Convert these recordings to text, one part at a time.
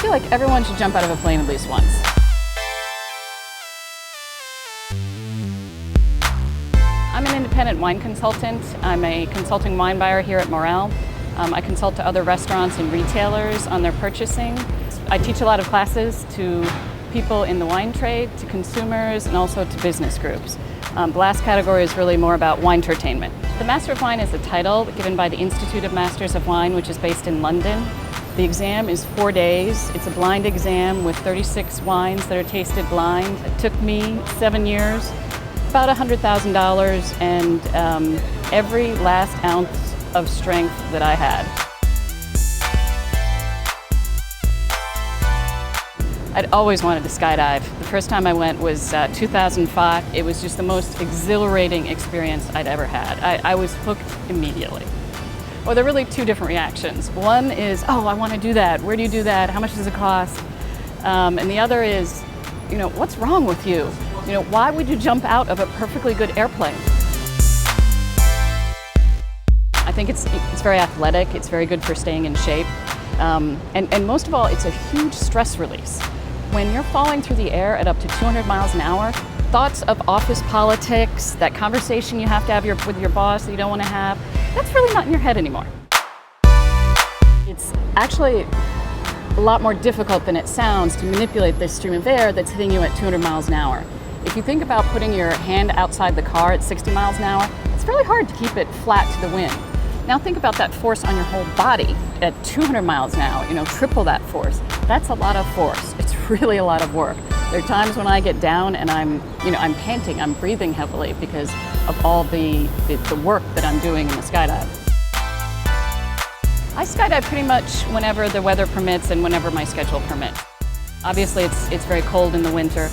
feel like everyone should jump out of a plane at least once. I'm an independent wine consultant. I'm a consulting wine buyer here at Morel. I consult to other restaurants and retailers on their purchasing. I teach a lot of classes to people in the wine trade, to consumers, and also to business groups. The last category is really more about wine entertainment. The Master of Wine is a title given by the Institute of Masters of Wine, which is based in London. The exam is 4 days. It's a blind exam with 36 wines that are tasted blind. It took me 7 years, about $100,000, and every last ounce of strength that I had. I'd always wanted to skydive. The first time I went was 2005. It was just the most exhilarating experience I'd ever had. I was hooked immediately. Well, there are really two different reactions. One is, oh, I want to do that. Where do you do that? How much does it cost? And the other is, what's wrong with you? Why would you jump out of a perfectly good airplane? I think it's very athletic. It's very good for staying in shape. And most of all, it's a huge stress release. When you're falling through the air at up to 200 miles an hour, thoughts of office politics, that conversation you have to have with your boss that you don't want to have, that's really not in your head anymore. It's actually a lot more difficult than it sounds to manipulate this stream of air that's hitting you at 200 miles an hour. If you think about putting your hand outside the car at 60 miles an hour, it's really hard to keep it flat to the wind. Now think about that force on your whole body at 200 miles an hour, triple that force. That's a lot of force. It's really a lot of work. There are times when I get down and I'm panting, I'm breathing heavily because of all the work that I'm doing in the skydive. I skydive pretty much whenever the weather permits and whenever my schedule permits. Obviously it's very cold in the winter,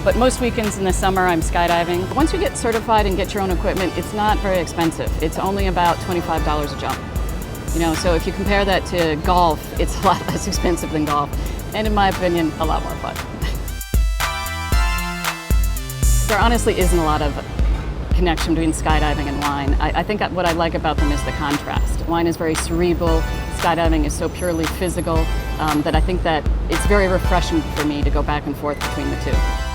but most weekends in the summer I'm skydiving. Once you get certified and get your own equipment, it's not very expensive. It's only about $25 a jump. So if you compare that to golf, it's a lot less expensive than golf, and in my opinion, a lot more fun. There honestly isn't a lot of connection between skydiving and wine. I think what I like about them is the contrast. Wine is very cerebral, skydiving is so purely physical that I think that it's very refreshing for me to go back and forth between the two.